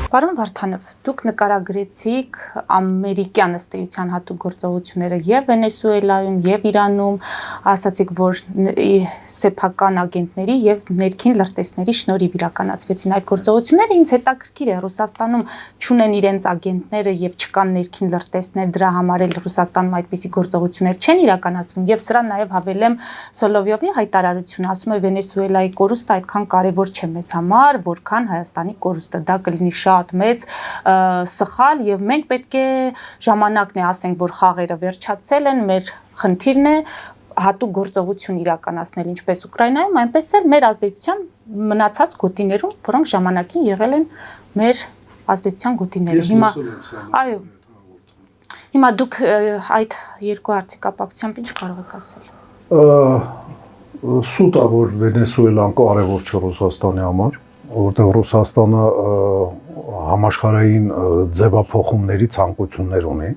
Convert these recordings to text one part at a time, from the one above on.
Պարոն Վարդանով, դուք նկարագրեցիք ամերիկյան ըստեյության հատուկ գործողությունները եւ Վենեսուելայում եւ Իրանում, ասացիք, որ սեփական ագենտների եւ ներքին լրտեսների շնորհիվ իրականացվեցին այդ գործողությունները, ինձ հետաքրքիր է Ռուսաստանում չունեն իրենց ագենտները եւ չկան ներքին լրտեսներ, դրա համար էլ Ռուսաստանում այդպիսի գործողություններ չեն իրականացվում եւ սրա նաեւ հավելեմ Սոլովյովի հայտարարությունը, ասում է Վենեսուելայի կորուստը այդքան կարեւոր չէ մեզ համար, որքան Հայաստանի կորուստը, դա կլինի շատ մեծ սխալ եւ մենք պետք է ժամանակն է ասենք, որ խաղերը վերջացել են, մեր խնդիրն է հատուկ գործողություն իրականացնել ինչպես Ուկրաինայում, այնպես էլ մեր ազդեցության մնացած գոտիներում, որոնք ժամանակին եղել են մեր ազդեցության գոտիները։ Հիմա այո։ Հիմա դուք այդ երկու հարցի կապակցությամբ ինչ կարող եք ասել։ Սուտ է, որ Վենեսուելան կարևոր չէ Ռուսաստանի համար, որտեղ Ռուսաստանը համաշխարհային ձևափոխումների ցանկություններ ունի,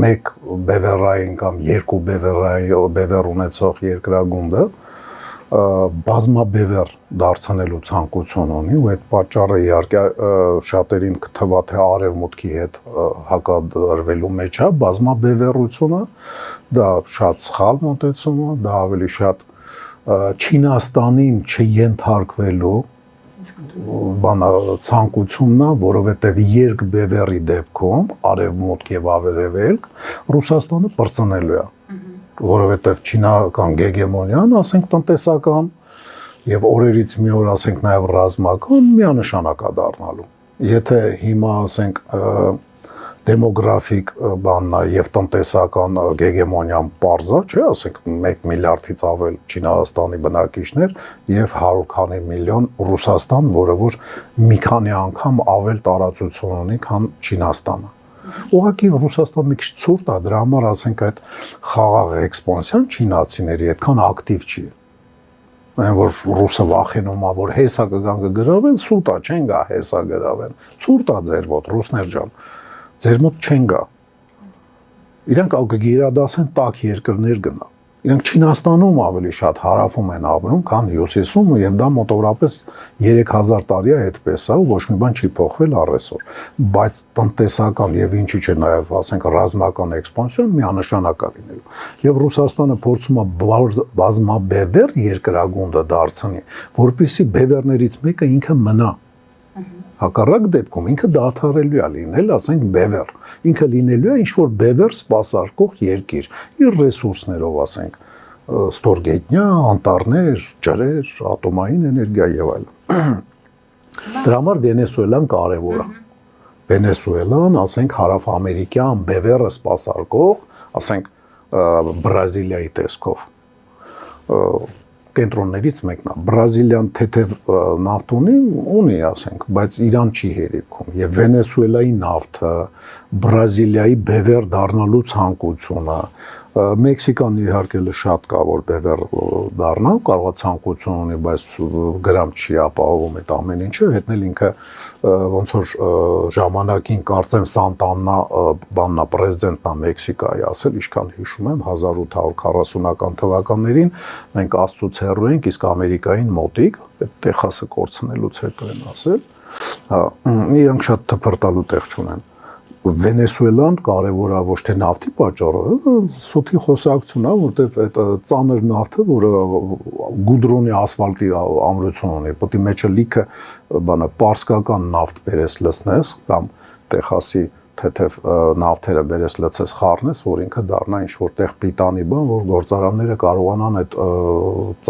մեկ բևեռային կամ երկու բևեռ ունեցող երկրագունդը բազմաբևեռ դարձնելու ցանկություն ունի ու այդ պատճառը իհարկե շատերին կթվա թե արևմուտքի հետ հակադրվելու մեջ է բազմաբևեռությունը, դա շատ սխալ մոտեցում է, դա ավելի շատ Չինաստանին չենթարկվելու ցանկությունն է, որովհետև երկբևեռի դեպքում արևմուտք եւ ավերևելք Ռուսաստանը բրծնելու է, որովհետև չինական գեգեմոնիան, ասենք տնտեսական եւ օրերից մի օր ասենք նաեւ ռազմական միանշանակ է դառնալու։ Եթե հիմա ասենք դեմոգրաֆիկ բանն է եւ տնտեսական գեգեմոնիան պարզա, չէ, ասենք 1 միլիարդից ավել Չինաստանի բնակիչներ եւ 100 քանի միլիոն Ռուսաստան, որը որ մի քանի անգամ ավել տարածություն ունի, քան Չինաստանը։ Ուղղակի Ռուսաստան մի քիչ ցուրտ է, դրա համար ասենք այդ խաղաղ էքսպանսիան չինացիների այդքան ակտիվ չի։ Այն որ ռուսը վախենում է, որ հեսա կգան կգրավեն, սուտ է, չեն գա հեսա գրավեն։ Ցուրտ է ձեր մոտ, ռուսներ ջան։ Ձեր մոտ չեն գա։ Իրանք կգերադասեն տաք երկրներ գնա։ Իրանք Չինաստանում ավելի շատ հարավում են ապրում, քան հյուսիսում եւ դա մոտավորապես 3000 տարի է այդպես է ու ոչ մի բան չի փոխվել առեսօր։ Բայց տնտեսական եւ ինչի՞ չէ նաեւ ասենք ռազմական էքսպանսիոն միանշանակ է լինելու։ Եվ Ռուսաստանը փորձում է բազմաբևեռ երկրագունդը դարձնի, որպեսզի բևեռներից մեկը ինքը մնա։ Հակառակ դեպքում ինքը դադարելու է լինել, ասենք բևեռ։ Ինքը լինելու է ինչ-որ բևեռ սպասարկող երկիր, իր ռեսուրսներով, ասենք, ստորգետնյա, անտառներ, ջրեր, ատոմային էներգիա եւ այլն։ Դրա համար Վենեսուելան կարևոր է։ Վենեսուելան, ասենք, հարավամերիկյան բևեռը սպասարկող, ասենք, Բրազիլիայի տեսքով կենտրոններից մեկն է։ Բրազիլիան թեթև նավթ ունի, ասենք, բայց Իրան չի հերիքում։ Եվ Վենեսուելայի նավթը, Բրազիլիայի բևեռ դառնալու ցանկությունը, Մեքսիկան իհարկե շատ կա, որ բևեռ դառնա, կարող է ցանկություն ունի, բայց գրամ չի ապահովում այդ ամեն ինչը, հետնել ինքը ոնց որ ժամանակին կարծեմ Սանտաննա բաննա պրեզիդենտն է Մեքսիկայի ասել, ինչքան հիշում եմ 1840-ական թվականներին մենք Աստծուց հեռու ենք, իսկ Ամերիկային մոտիկ, այդ Տեխասը կորցնելուց հետո են ասել, իրանք շատ թփրտալու տեղ չունեն։ Վենեսուելան կարևոր է ոչ թե նավթի պատճառով, սոթի խոսակցություն է, որտեվ այդ ծանր նավթը, որը գուդրոնի ասֆալտի ամրություն ունի, պետք է մեջը լիքը բանը պարսկական նավթ բերես լցնես կամ Տեխասի թեթև նավթերը բերես լցես խառնես, որ ինքը դառնա ինչ որտեղ պիտանի բան, որ գործարանները կարողանան այդ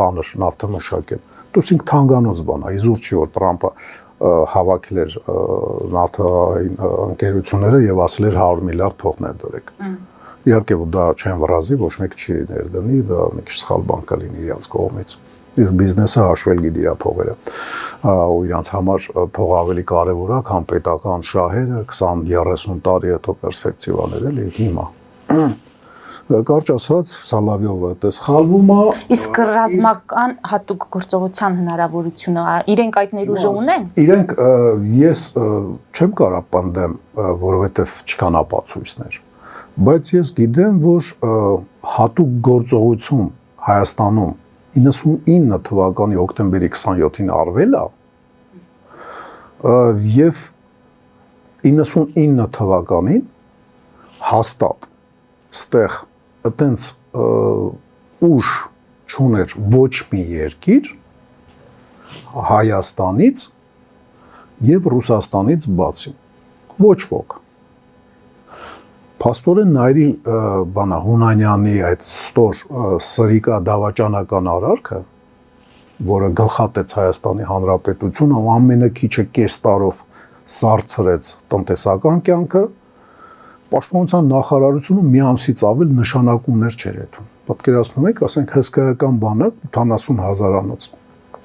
ծանր նավթը մշակել։ Դուսինք թանգանոց բան է, իզուր չի որ Տրամպը հավաքել էր նավթային ընկերությունները եւ ասել էր 100 միլիարդ թող ներդրեք։ Իհարկե դա չեն վրազի, ոչ մեկ չի ներդնի, դա մի քիչ սխալ բան կլինի իրենց կողմից։ Իսկ բիզնեսը հաշվել գիտի իր փողերը։ Ու իրենց համար փող ավելի կարևոր է, քան պետական շահերը 20-30 տարի հետո պերսպեկտիվաներ էլի հիմա։ Կարճ ասած Սալավյովը այդպես խալվում է։ Իսկ ռազմական հատուկ գործողության հնարավորությունը իրենք այդ ներուժը ունեն։ Իրենք ես չեմ կարող պնդեմ, որովհետև չկան ապացույցներ։ Բայց ես գիտեմ, որ հատուկ գործողություն Հայաստանում 99 թվականի հոկտեմբերի 27-ին արվել է, Եվ 99 թվականին հաստատ ստեղ այտենց ուժ չուներ ոչ մի երկիր Հայաստանից եւ Ռուսաստանից բացի ոչ ոք Փաստորեն նայրի բանա Հունանյանի այդ ստոր սրիկա դավաճանական արարքը, որը գլխատեց Հայաստանի Հանրապետությունը, ամենակիչը կես տարով սարցրեց տնտեսական կյանքը, Պաշտպանության նախարարությունը մի ամսից ավել նշանակումներ չէր հետում։ Պատկերացնում եք, ասենք հսկայական բանակ 80,000-անոց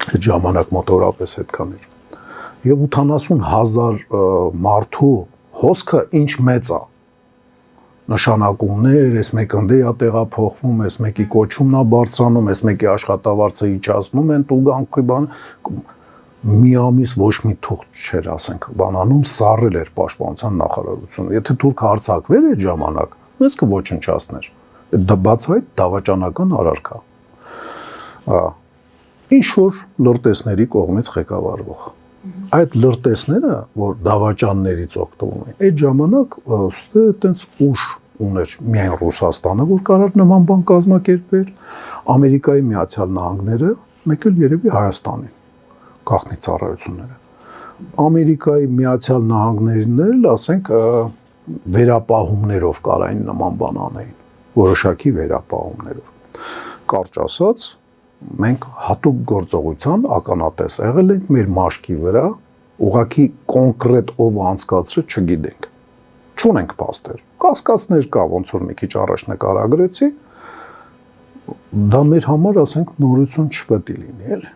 այդ ժամանակ մոտորապես այդքան էր։ Եվ 80,000 մարդու հոսքը ինչ մեծ է նշանակումներ, այս մեկ ընդե է տեղափոխվում, այս մեկի կոչումն է բարձրանում, այս մեկի աշխատավարձը իջացնում են տուգանքի բան, մի ամիս ոչ մի թուղթ չէր, ասենք, բանանում սառել էր Պաշտպանության նախարարությունը։ Եթե թուրքը հարձակվեր այդ ժամանակ, մեզ կոչնչացներ։ Դա բացահայտ դավաճանական արարք է։ Ինչ որ լրտեսների կողմից ղեկավարվող։ Այդ լրտեսները, որ դավաճաններից օգտվում են, այդ ժամանակ ստե այտենց ուժ ուներ միայն Ռուսաստանը, որ կարար նման բան կազմակերպել, Ամերիկայի Միացյալ Նահանգները, մեկ էլ երևի Հայաստանի գաղտնի ծառայությունները։ Ամերիկայի Միացյալ Նահանգներն էլ, ասենք, վերապահումներով կարային նման բան անեին, որոշակի վերապահումներով։ Կարճ ասած, մենք հատուկ գործողության ականատես եղել ենք մեր մաշկի վրա, ուղղակի կոնկրետ ով անցկացրել չգիտենք։ Չունենք փաստեր։ Կասկածներ կա, ոնց որ մի քիչ առաջ նկարագրեցի, դա մեր համար, ասենք, նորություն չպետք է լինի, էլի։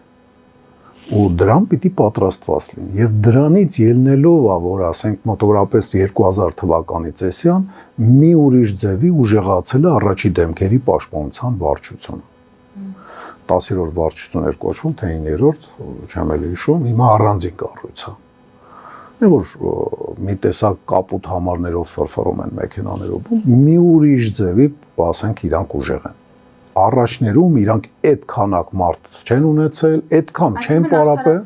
Ու դրան պիտի պատրաստված լինի։ Եվ դրանից ելնելով է, որ ասենք մոտավորապես 2000 թվականի ծեսյան մի ուրիշ ձևի ուժեղացել է առաջի դեմքերի պաշտպանության վարչությունը։ 10-րդ վարչություն էր կոչվում, թե 9-րդ, չեմ էլ հիշում, հիմա առանձին կառույց է։ Որ մի տեսակ կապուտ համարներով ֆրֆռում են մեքենաներով, մի ուրիշ ձևի, ասենք, իրանք ուժեղ են։ Առաջներում իրանք այդ քանակ մարդ չեն ունեցել, այդքան չեն պարապել,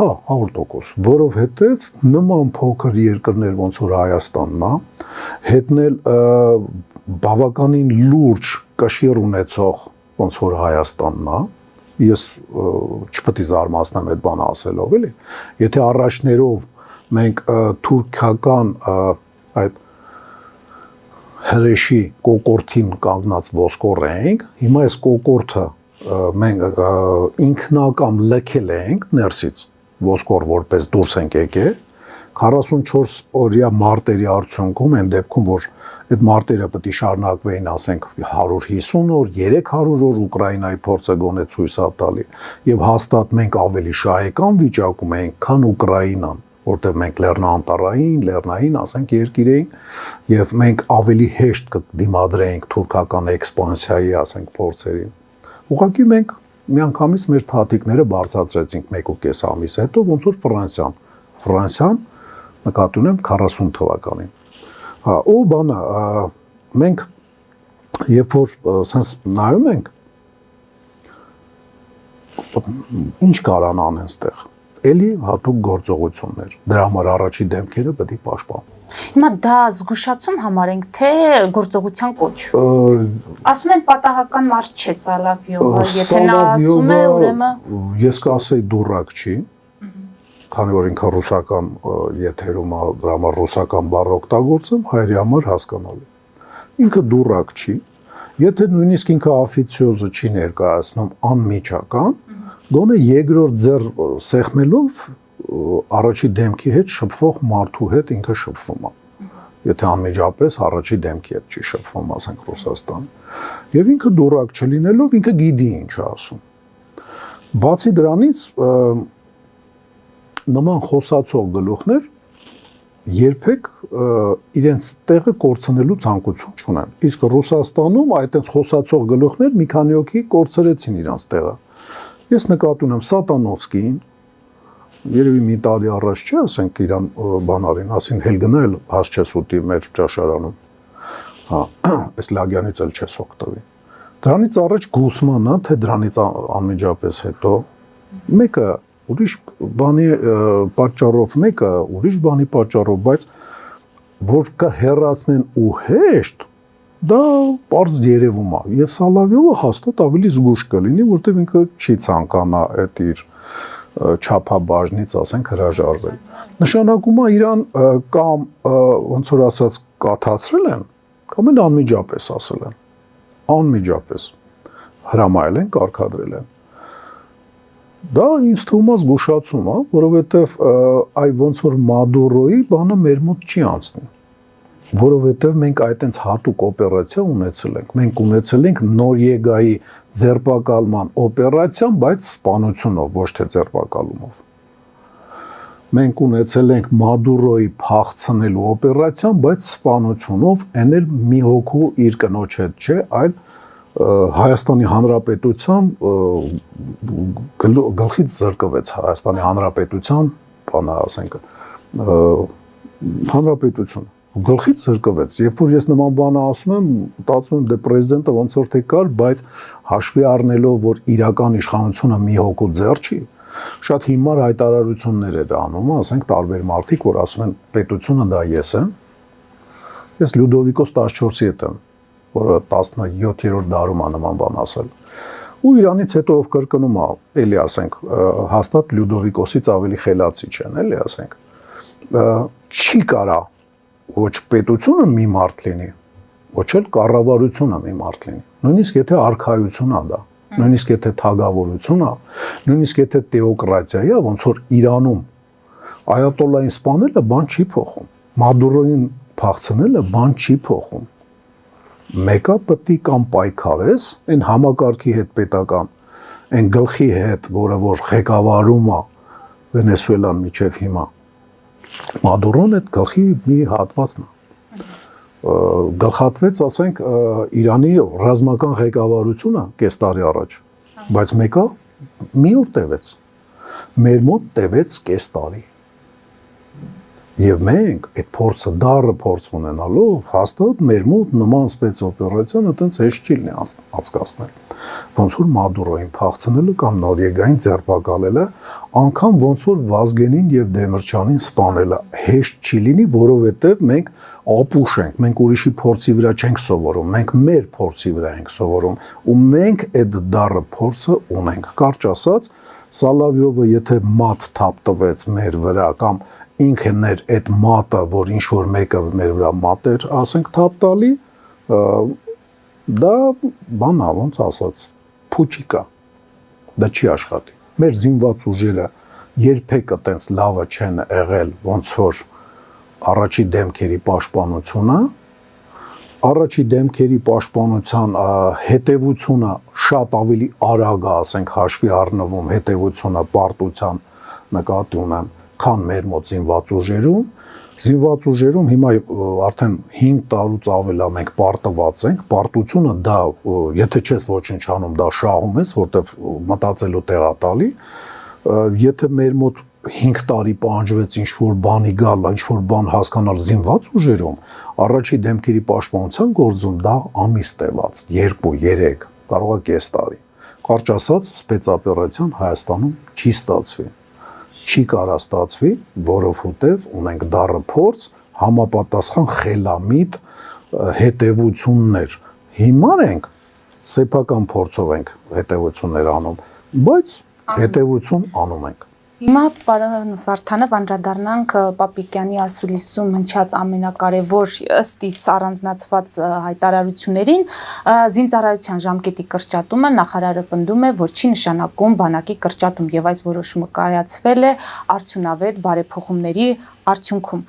հա, 100%, որովհետև նման փոքր երկրներ ոնց որ Հայաստանն է, հետնել բավականին լուրջ կշիռ ունեցող ոնց որ Հայաստանն է, ես չպետք է զարմացնեմ այդ բանը ասելով, էլի, եթե առաջներով մենք թուրքական այդ հրեշի կոկորտին կանգնած ոսկոր էինք, հիմա այս կոկորտը մենք ինքնակամ լքել ենք ներսից, ոսկոր որպես դուրս ենք եկել, 44 օրյա մարտերի արդյունքում են դեպքում, որ այդ մարտերը պետք է շարունակվեին, ասենք 150 օր, 300 օր Ուկրաինայի փորձը գոնե ցույց է տալի, եւ հաստատ մենք ավելի շահեկան վիճակում ենք, քան Ուկրաինան, որտեղ մենք լեռնային, ասենք, երկիր էինք, եւ մենք ավելի հեշտ կդիմադրեինք թուրքական էքսպանսիայի, ասենք, փորձերին։ Ուղղակի մենք միանգամից մեր թաթիկները բարձրացրեցինք 1.5 ամիս հետո, ոնց որ Ֆրանսիան նկատի ունեմ 40 թվականին։ Հա, ու բանը մենք երբ որ sense նայում ենք ինչ կարան անեն այդտեղ էլի հատուկ գործողություններ դրա համար առաջի դեմքերը պետք է պաշտպանեն։ Հիմա դա զգուշացում համարենք, թե գործողության կոչ։ Ասում են պատահական մարդ չէ Սալավիովը, եթե նա ասում է, ուրեմն ես կասեի դուրակ չի, քանի որ ինքը ռուսական եթերում է, դրա համար ռուսական բառ օգտագործեմ, հայերի համար հասկանալի։ Ինքը դուրակ չի, եթե նույնիսկ ինքը օֆիցիոզը չի ներկայացնում անմիջական, գոնե երկրորդ ձեռ սեղմելով առաջի դեմքի հետ շփվող մարդու հետ ինքը շփվում է։ Եթե անմիջապես առաջի դեմքի հետ չի շփվում, ասենք Ռուսաստան։ Եվ ինքը դուրակ չլինելով ինքը գիտի ինչ է ասում։ Բացի դրանից նման խոսացող գլուխներ երբեք իրենց տեղը կորցնելու ցանկություն չունեն։ Իսկ Ռուսաստանում այդպես խոսացող գլուխներ մի քանի հոգի կորցրեցին իրենց տեղը։ Ես նկատի ունեմ Սատանովսկին, երևի մի տարի առաջ չէ, ասենք իրան բանարին, ասին հել գնել հաց չես ուտի մեր ճաշարանում։ Հա, այս Լագյանից էլ չես օգտվի։ Դրանից առաջ Գուսմանը, թե դրանից անմիջապես հետո մեկը ուրիշ բանի պատճառով մեկը, ուրիշ բանի պատճառով, բայց որ կհեռացնեն ու հեշտ, դա պարզ երևում է։ Եվ Սալավյովը հաստատ ավելի զգուշ կլինի, որտեղ ինքը չի ցանկանա այդ իր չափաբաժնից, ասենք, հրաժարվել։ Նշանակում է իրան կամ ոնց որ ասած կաթացրել են, կամ էլ անմիջապես ասել են։ Անմիջապես հրամայել են, կարգադրել են։ Դա ինձ թվում է զգուշացում է, որովհետև այ ոնց որ Մադուրոյի բանը մեր մոտ չի անցնի։ Որովհետև մենք այդտենց հատուկ օպերացիա ունեցել ենք։ Մենք ունեցել ենք Նորիեգայի ձերբակալման օպերացիան, բայց սպանությունով, ոչ թե ձերբակալումով։ Մենք ունեցել ենք Մադուրոյի փախցնելու օպերացիան, բայց սպանությունով, այն էլ մի հոգու իր կնոջ հետ չէ, այլ Հայաստանի Հանրապետության գլխից զրկվեց Հայաստանի Հանրապետության, բանը ասենք, հանրապետություն գլխից զրկվեց։ Երբ որ ես նման բանը ասում եմ, մտածում եմ դե պրեզիդենտը ոնց որ թե կար, բայց հաշվի առնելով, որ իրական իշխանությունը մի հոգու ձեռ չի, շատ հիմար հայտարարություններ էր անում, ասենք տարբեր մարդիկ, որ ասում են պետությունը դա ես եմ։ Ես Լյուդովիկոս 14-ի հետ եմ, որը 17-րդ դարում է նման բան ասել։ Ու Իրանից հետո ով կրկնում է, էլի ասենք, հաստատ Լյուդովիկոսից ավելի խելացի չեն, էլի ասենք։ Չի կարա ոչ պետությունը մի մարդ լինի, ոչ էլ կառավարությունը մի մարդ լինի։ Նույնիսկ եթե արքայություն է դա, նույնիսկ եթե թագավորություն է, նույնիսկ եթե թեոկրատիա է, ոնց որ Իրանում այատոլլային սպանելը բան չի փոխում։ Մադուրոյին փախցնելը բան չի փոխում։ Մեկը պետք է կամ պայքարես այն համակարգի հետ պետական, այն գլխի հետ, որը որ ղեկավարում է Վենեսուելան միջև հիմա։ Մադուրոն այդ գլխի մի հատվածն է։ Գլխատվեց, ասենք, Իրանի ռազմական ղեկավարությունը կես տարի առաջ, բայց մեկը մի օր տևեց։ Մեր մոտ տևեց կես տարի։ Եվ մենք այդ փորձը դառը փորձ ունենալով հաստատ մեր մոտ նման սպեցօպերացիան այտենց հեշտ չի լինի անցկացնել։ Ոնց որ Մադուրոյին փախցնելը կամ Նորիեգային ձերբակալելը, անգամ ոնց որ Վազգենին եւ Դեմիրճյանին սպանելը հեշտ չի լինի, որովհետեւ մենք ապուշ ենք, մենք ուրիշի փորձի վրա չենք սովորում, մենք մեր փորձի վրա ենք սովորում ու մենք այդ դառը փորձը ունենք։ Կարճ ասած, Սալավյովը եթե մատ թափ տվեց մեր վրա կամ ինքն էր այդ մատը, որ ինչ որ մեկը մեր վրա մատ էր, ասենք թափ տալի, դա բան է, ոնց ասած, փուչիկա, դա չի աշխատի։ Մեր զինված ուժերը երբեք այտենց լավը չեն եղել, ոնց որ առաջի դեմքերի պաշտպանությունը, առաջի դեմքերի պաշտպանության հետևությունը շատ ավելի արագ է, ասենք, հաշվի առնվում հետևությունը պարտության նկատի ունեմ, քան մեր մոտ զինված ուժերում։ Զինված ուժերում հիմա արդեն 5 տարուց ավել է մենք պարտված ենք, պարտությունը դա, եթե չես ոչնչանում, դա շահում ես, որտեվ մտածելու տեղա տալի, եթե մեր մոտ 5 տարի պահանջվեց ինչ-որ բանի գալ, ինչ-որ բան հասկանալ զինված ուժերում, առաջի դեմքերի պաշտպանության գործում դա ամիս տևած, 2-3, կարող է կես տարի։ Կարճ ասած, սպեցօպերացիան Հայաստանում չի ստացվի։ Չի կարա ստացվի, որովհետև ունենք դառը փորձ, համապատասխան խելամիտ հետևություններ։ Հիմար ենք, սեփական փորձով ենք հետևություններ անում, բայց հետևություն անում ենք։ Հիմա պարոն Վարդանով անդրադառնանք Պապիկյանի ասուլիսում հնչած ամենակարևոր ըստ իս առանձնացված հայտարարություններին, զինծառայության ժամկետի կրճատումը նախարարը պնդում է, որ չի նշանակում բանակի կրճատում եւ այս որոշումը կայացվել է արդյունավետ բարեփոխումների արդյունքում։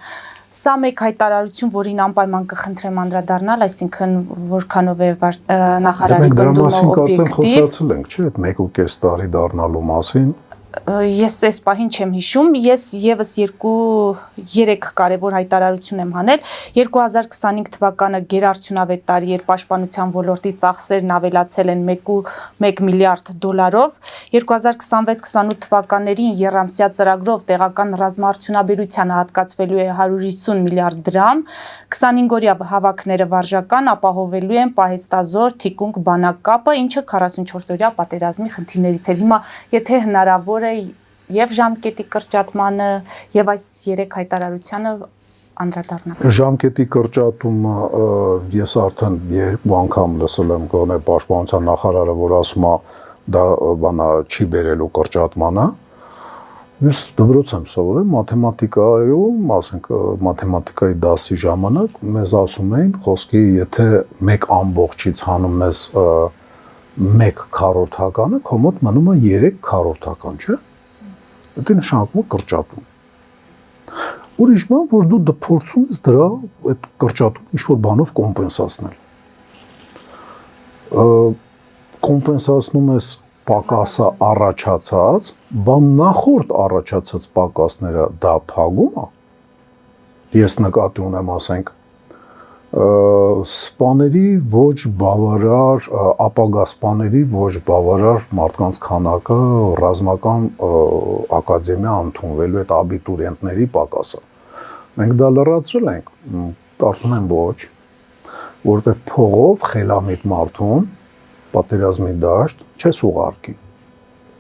Սա մեկ հայտարարություն, որին անպայման կխնդրեմ անդրադառնալ, այսինքն որքանով է նախարարի պնդումը օբյեկտիվ։ Խոսացել ենք, չէ՞, այդ 1.5 տարի դառնալու մասին։ Ես այս պահին չեմ հիշում, ես եւս 2-3 կարևոր հայտարարություն եմ հանել։ 2025 թվականը գերարդյունավետ տարի էր, պաշտպանության ոլորտի ծախսերն ավելացել են 1.1 միլիարդ դոլարով։ 2026-28 թվականներին եռամսյա ծրագրով տեղական ռազմաարդյունաբերությանը հատկացվելու է 150 միլիարդ դրամ, 25-օրյա հավաքները վարժական ապահովելու են պահեստազոր թիկունք բանակ կապը, ինչը 44-օրյա պատերազմի խնդիրներից էր։ Հիմա եթե հնարավոր է եւ ժամկետի կրճատմանը եւ այս 3 հայտարարությանը անդրադառնանք։ Ժամկետի կրճատումը ես արդեն երկու անգամ լսել եմ գոնե պաշտպանության նախարարը, որ ասում է դա բանա չի բերելու կրճատմանը։ Ես դպրոց եմ սովորել մաթեմատիկայում, ասենք մաթեմատիկայի դասի ժամանակ մեզ ասում էին խոսքի, եթե 1 ամբողջից հանում ես 1 քառորդականը, քո մոտ մնում է 3 քառորդական, չէ՞։ Դա նշանակում է կրճատում։ Ուրիշ բան, որ դու փորձում ես դրա այդ կրճատում ինչ-որ բանով կոմպենսացնել։ Կոմպենսացնում ես պակասը առաջացած, բան նախորդ առաջացած պակասները դա փակում է։ Ես նկատի ունեմ, ասենք, սպաների ոչ բավարար, ապագա սպաների ոչ բավարար մարդկանց քանակը ռազմական ակադեմիա ընդունվելու այդ աբիտուրիենտների պակասը։ Մենք դա լրացրել ենք, կարծում եմ ոչ, որովհետև փողով խելամիտ մարդուն պատերազմի դաշտ չես ուղարկի։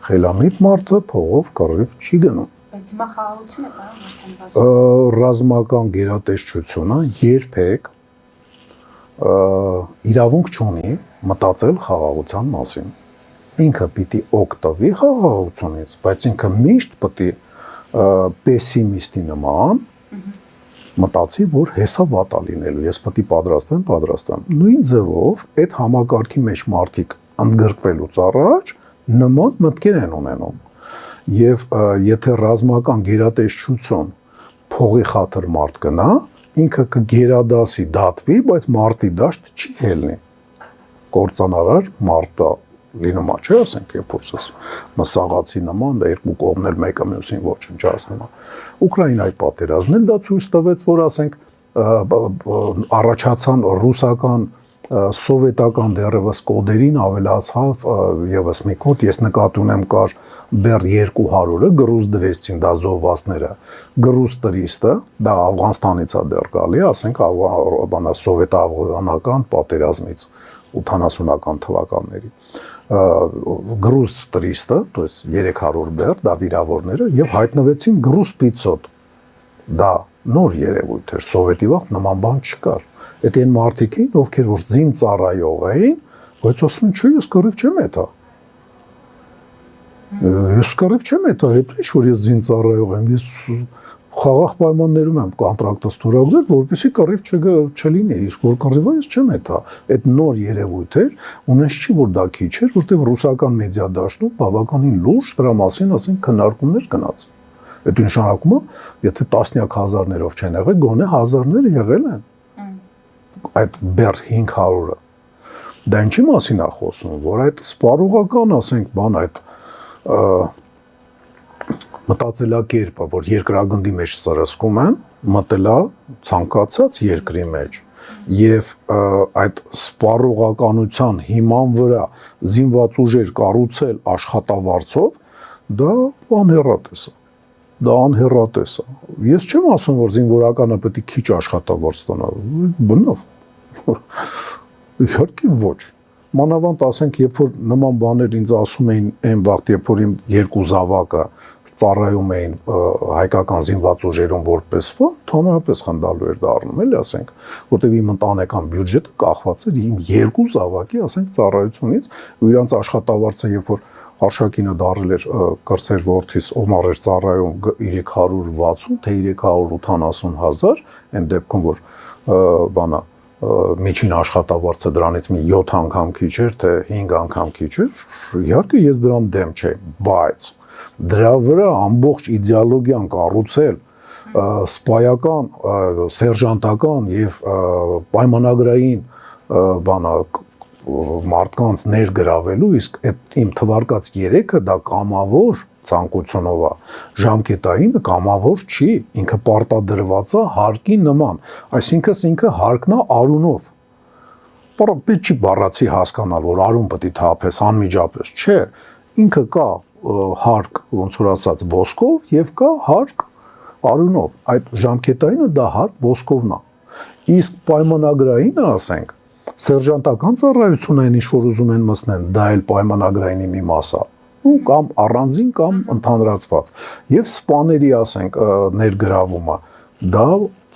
Խելամիտ մարդը փողով կռիվ չի գնում։ Բայց հիմա խաղաղություն է, պարոն։ Ռազմական գերատեսչությունը երբեք իրավունք չունի մտածել խաղաղության մասին։ Ինքը պիտի օգտվի խաղաղությունից, բայց ինքը միշտ պիտի պեսիմիստի նման մտածի, որ հեսա վատ է լինելու, ես պետք է պատրաստվեմ։ Նույն ձևով այդ համակարգի մեջ մարդիկ ընդգրկվելուց առաջ նման մտքեր են ունենում։ Եվ եթե ռազմական գերատեսչություն փողի խաթր մարդ գնա, ինքը կգերադասի դատվի, բայց մարտի դաշտ չի ելնի։ Կործանարար մարտը լինում է, չէ՞, ասենք, երբ որ մսաղացի նման, դա երկու կողմն էլ մեկը մյուսին ոչնչացնում է։ Ուկրաինայի պատերազմն էլ դա ցույց տվեց, որ ասենք առաջացան ռուսական սովետական դեռևս կոդերին ավելացավ եւս մի կոդ, ես նկատի ունեմ կար բեր 200-ը գրուզ դվեցին դա զոհվածները, գրուզ 300-ը դա Աֆղանստանից է դեռ գալի, ասենք բանա սովետաաֆղանական պատերազմից 80-ական թվականների գրուզ 300-ը, то есть 300 բեր, դա վիրավորները եւ հայտնվեցին գրուզ 500, դա նոր երևույթ էր, սովետի վաղ նման բան չկար։ Այդ այն մարդիկ էին, ովքեր որ զին ծառայող էին, բայց ասում են, չէ, ես կռիվ չեմ էտա։ Ես կռիվ չեմ էտա, հետո ինչ որ ես զին ծառայող եմ, ես խաղաղ պայմաններում եմ կոնտրակտը ստորագրել, որպեսզի կռիվ չլինի, իսկ որ կռիվը ես չեմ էտա։ Այդ նոր երևույթ էր, ունես չի որ դա քիչ էր, որտեղ ռուսական մեդիա դաշտում բավականին լուրջ դրա մասին, ասենք, քննարկումներ գնաց։ Այդ նշանակում է, եթե տասնյակ հազարներով չեն եղել, գոնե հազարները եղել են։ Այդ բեր 500-ը։ Դա ինչի մասին է խոսում, որ այդ սպառողական, ասենք, բան այդ մտածելակերպը, որ երկրագնդի մեջ սրսկում են, մտելա ցանկացած երկրի մեջ եւ այդ սպառողականության հիման վրա զինված ուժեր կառուցել աշխատավարձով, դա անհեռատես է։ Դա անհեռատես է։ Ես չեմ ասում, որ զինվորականը պետք է քիչ աշխատավարձ ստանա, բնավ։ Իհարկե ոչ։ Մանավանդ ասենք, երբ որ նման բաներ ինձ ասում էին այն վաղտ, երբ որ իմ երկու զավակը ծառայում էին հայկական զինված ուժերում որպես բան, թոնարապես խնդալու էր դառնում, էլի ասենք, որտեղ իմ ընտանեկան բյուջետը կախված էր իմ երկու զավակի, ասենք, ծառայությունից, ու իրանց աշխատավարձը, երբ որ Արշակինը դարել էր կրսեր որդիս Օմար էր ծառայում 360 թե 380 հազար, այն դեպքում որ բանա միջին աշխատավարձը դրանից մի 7 անգամ քիչ էր, թե 5 անգամ քիչ էր, իհարկե ես դրան դեմ չէի, բայց դրա վրա ամբողջ իդեոլոգիան կառուցել սպայական, սերժանտական եւ պայմանագրային բանա մարդկանց ներգրավելու, իսկ այդ իմ թվարկած 3-ը դա կամավոր ցանկությունով է, ժամկետային կամավոր չի, ինքը պարտադրված է հարկի նման, այսինքն ինքը հարկն է արունով։ Պետք չի բառացի հասկանալ, որ արուն պետք է թափես անմիջապես, չէ, ինքը կա հարկ, ոնց որ ասած, ոսկով եւ կա հարկ արունով, այդ ժամկետայինը դա հարկ ոսկովն է, իսկ պայմանագրայինը, ասենք, սերժանտական ծառայությունը ինչ որ ուզում են մտցնեն, դա էլ պայմանագրայինի մի մաս է, ու կամ առանձին կամ ընդհանրացված։ Եվ սպաների, ասենք, ներգրավումը դա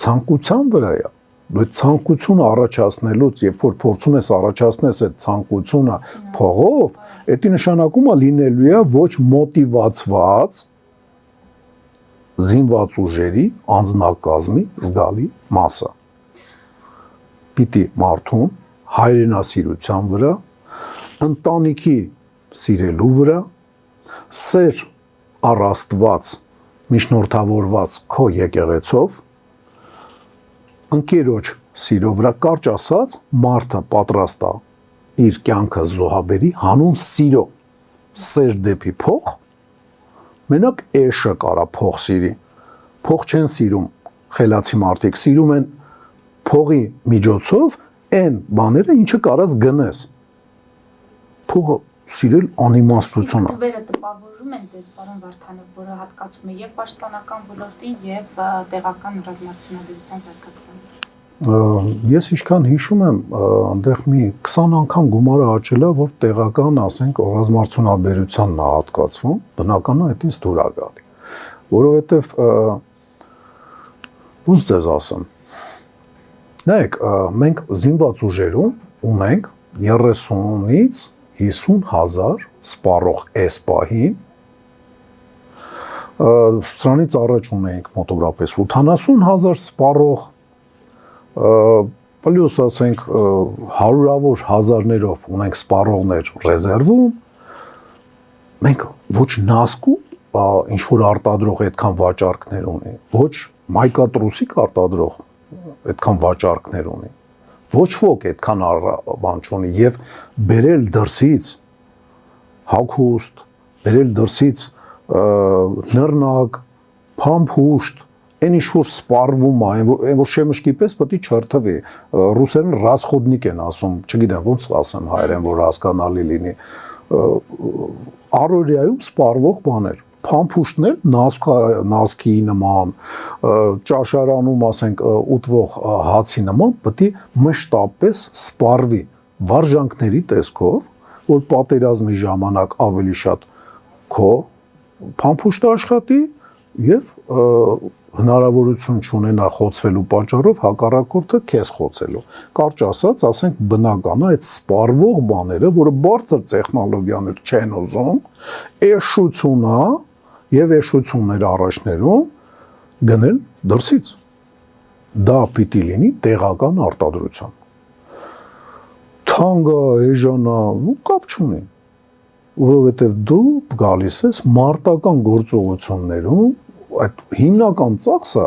ցանկության վրա է։ Դու այդ ցանկությունը առաջացնելուց, երբ որ փորձում ես առաջացնես այդ ցանկությունը փողով, դա նշանակում է լինելու է ոչ մոտիվացված զինված ուժերի անձնակազմի զգալի մասը։ Պիտի մարդուն հայրենասիրության վրա, ընտանիքի սիրելու վրա, սեր առ Աստված միջնորդավորված քո եկեղեցով, ընկերոջ սիրո վրա, կարճ ասած, մարդը պատրաստ է իր կյանքը զոհաբերի հանուն սիրո, սեր դեպի փող, մենակ էշը կարա փող սիրի, փող չեն սիրում խելացի մարդիկ, սիրում են փողի միջոցով այն բաները, ինչը կարաս գնես, փողը սիրել անիմաստությունը։ Իսկ թվերը տպավորում են ձեզ, պարոն Վարդանով, որը հատկացում է եւ պաշտպանական ոլորտին եւ տեղական ռազմարտությունաբերության զարգացմանը։ Ես ինչքան հիշում եմ, այնտեղ մի 20 անգամ գումարը աճել է, որ տեղական, ասենք, ռազմարտությունաբերությանն է հատկացվում, բնականաբար դա ինձ դուր է գալի, որովհետեւ ոնց ձեզ ասեմ, նայեք, մենք զինված ուժերում ունենք 30-ից 50,000 սպառող էս պահին, սրանից առաջ ունենք մոտավորապես 80,000 սպառող, պլյուս ասենք հարյուրավոր հազարներով ունենք սպառողներ ռեզերվում, մենք ոչ նասկու ինչ-որ արտադրող այդքան վաճառքներ ունի, ոչ մայկատրուսիկ արտադրող այդքան վաճառքներ ունի, ոչ ոք այդքան բան չունի եւ բերել դրսից հագուստ, բերել դրսից նռնակ, փամփուշտ, այն ինչ որ սպառվում է, այն որ շեմշկի պես պետք է չրթվի, ռուսերեն ռասխոդնիկ են ասում, չգիտեմ ոնց ասեմ հայերեն, որ հասկանալի լինի, առօրյայում սպառվող բաներ, փամփուշտներ, նասկի նման, ճաշարանում, ասենք, ուտվող հացի նման, պետք է մշտապես սպառվի վարժանքների տեսքով, որ պատերազմի ժամանակ ավելի շատ քո փամփուշտը աշխատի եւ հնարավորություն չունենա խոցվելու պատճառով հակառակորդը քեզ խոցելու։ Կարճ ասած, ասենք, բնական է այդ սպառվող բաները, որը բարձր տեխնոլոգիաներ չեն ուզում, էշությունա եւ էշություններ առաջներում գնել դրսից։ Դա պիտի լինի տեղական արտադրության։ Թանկա, էժանա, ու կապ չունի, որովհետեւ դու գալիս ես մարտական գործողություններում, այդ հիմնական ծախսը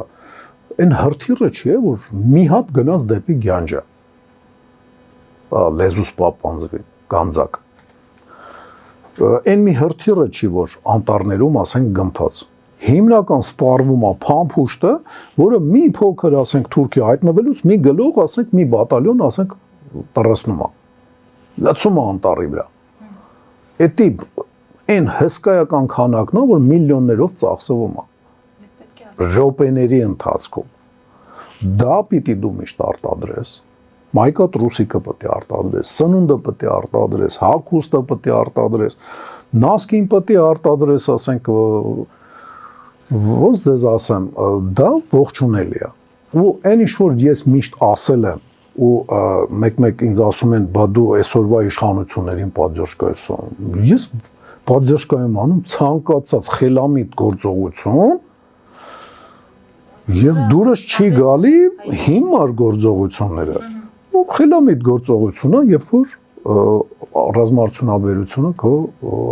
այն հրթիռը չի, որ մի հատ գնաց դեպի Գյանջա, լեզուս պապանձվի, գանձակ, այն մի հրթիռը չի, որ անտառներում, ասենք, գմփած, հիմնական սպառվում է փամփուշտը, որը մի փոքր, ասենք, Թուրքիա հայտնվելուց մի գլուխ, ասենք, մի բատալյոն, ասենք, տրսնում է, լցում է անտառի վրա, էդի այն հսկայական քանակն է, որ միլիոններով ծախսվում է, րոպեների ընթացքում, դա պիտի դու միշտ արտադրես, մայկատրուսիկը պետք է արտադրես, սնունդը պետք է արտադրես, հագուստը պետք է արտադրես, նասկին պետք է արտադրես, ասենք, ոնց ձեզ ասեմ, դա ողջունելի է։ Ու այն ինչ որ ես միշտ ասել եմ, ու մեկ-մեկ ինձ ասում են, բա դու այսօրվա իշխանություններին պատժկա ես անում։ Ես պատժկա եմ անում ցանկացած խելամիտ գործողություն, եւ դուրս չի գալի հիմար գործողությունները։ Ու խելամիտ գործողությունը, երբ որ ռազմարտությունաբերությունը քո,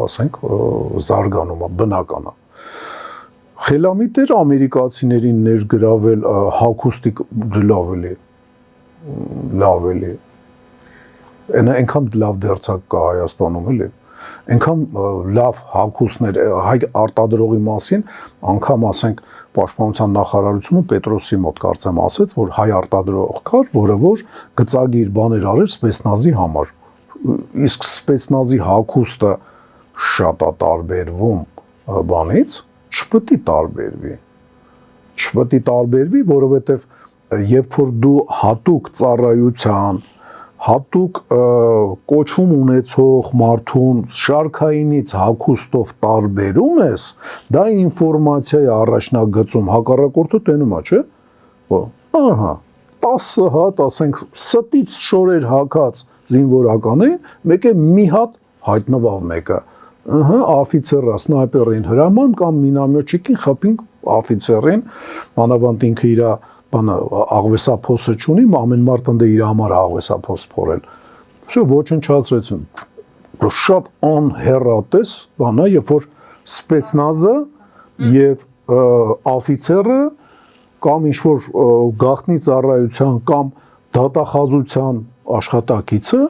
ասենք, զարգանում է, բնական է։ Խելամիտ էր ամերիկացիներին ներգրավել հագուստի լավ էլի։ Այնքան լավ դերձակ կա Հայաստանում էլի։ Այնքան լավ հագուստներ հայ արտադրողի մասին, անգամ ասենք Պաշտպանության նախարարությունը Պետրոսի մոտ կարծեմ ասեց, որ հայ արտադրող կար, որը որ գծագի իր բաներ արեր սպեցնազի համար։ Իսկ սպեցնազի հագուստը շատ է տարբերվում բանից, չպետք է տարբերվի։ Չպետք է տարբերվի, որովհետև երբ որ դու հատուկ ծառայության, հատուկ կոչում ունեցող մարդուն շարքայինից հագուստով տարբերում ես, դա ինֆորմացիայի առաջնագծում հակառակորդը տենում է, չէ՞։ Ահա 10 հատ, ասենք, ստից շորեր հագած զինվորականին, մեկը մի հատ հայտնվավ մեկը։ Ահա աֆիցերը սնայպերին հրաման կամ մինամյոտչիկին խփին աֆիցերին, մանավանդ ինքը իր բանը աղվեսափոսը չունի, ամեն մարդ ընդ իր համար աղվեսափոս փորել։ Всё ոչնչացրեցին։ Շատ անհեռատես բան է, երբ որ սպեցնազը եւ աֆիցերը կամ ինչ որ գաղտնի ծառայության կամ դատախազության աշխատակիցը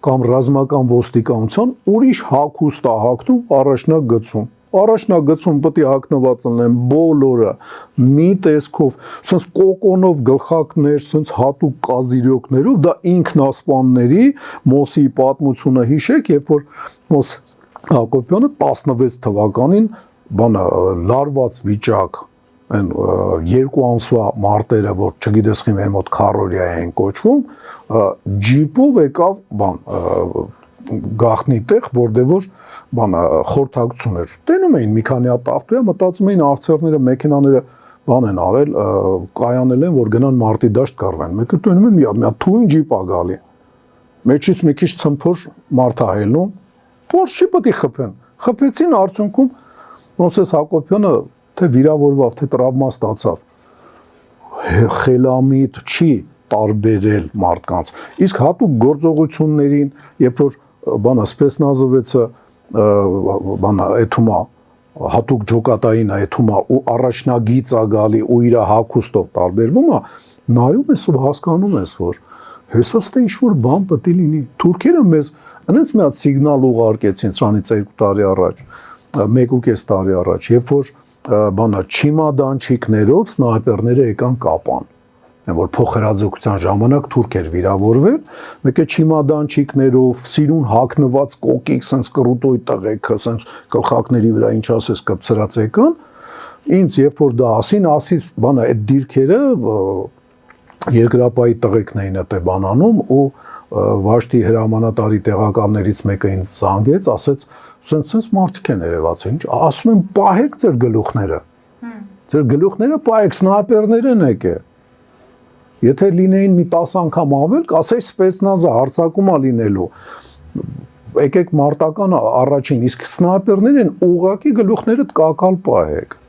կամ ռազմական ոստիկանության ուրիշ հագուստ է հագնում առաջնագծում։ Առաջնագծում պետք է հագնված լինեն բոլորը մի տեսքով, ասես կոկոնով գլխակներ, ասես հատուկ կազիրյոկներով, դա ինքնասպանների Մոսի պատմությունը հիշեք, երբ որ Մոս Հակոբյանը 16 թվականին բանը լարված վիճակ այն երկու ամսվա մարտերը, որ չգիտես խի մեր մոտ քարորիա են կոչվում, ջիպով եկավ բան գախնի տեղ, որտեղ որ բան խորհրդակցություն էր։ Տենում էին մի քանի հատ ավտոյա, մտածում էին աֆիցերները մեքենաները բան են արել, կայանել են, որ գնան մարտի դաշտ կառվեն։ Մեկը տենում են մի հատ թույն ջիպ ա գալի։ Մեջից մի քիչ ցմփոր մարդ ա ելնում։ Փորձ չի պետք է խփեն։ Խփեցին արդյունքում Մոսես Հակոբյանը թե վիրավորվավ, թե տրավմա ստացավ։ Խելամիտ չի տարբերել մարդկանց։ Իսկ հատուկ գործողություններին, երբ որ բանը սպեցնազովեցը բանը էթումա հատուկ ջոկատային էթումա ու առաջնագիծ ա գալի ու իր հագուստով տարբերվում է, նայում ես ու հասկանում ես, որ հեսա ինչ որ բան պետք է լինի։ Թուրքերը մեզ այնպես մի հատ սիգնալ ուղարկեցին սրանից 2 տարի առաջ, 1.5 տարի առաջ, երբ որ բանը չիմադանչիկներով սնայպերները եկան կապան։ Որ փոխհրաձգության ժամանակ թուրք էր վիրավորվել, մեկը չիմադանչիկներով, սիրուն հագնված կոկիկ, sense կրուտոյ տղեկը, sense գլխակների վրա ինչ ասես կպցրած եկան, ինձ երբ որ դա ասին, բանը այդ դիրքերը երկրապահի տղեկն էին այդ բանանում ու Վաշտի հրամանատարի տեղակալներից մեկը ինձ զանգեց, ասեց, sense մարդիկ են երևաց, ինչ, ասում են պահեք ձեր գլուխները։ Ձեր գլուխները պահեք, սնայպերներ են եկել։ Եթե լինեին մի 10 անգամ ավել, կասեի սպեցնազը հարձակում է լինելու։ Եկեք մարտական առաջին, իսկ սնայպերներ են ուղղակի գլուխներդ կակալ պահեք։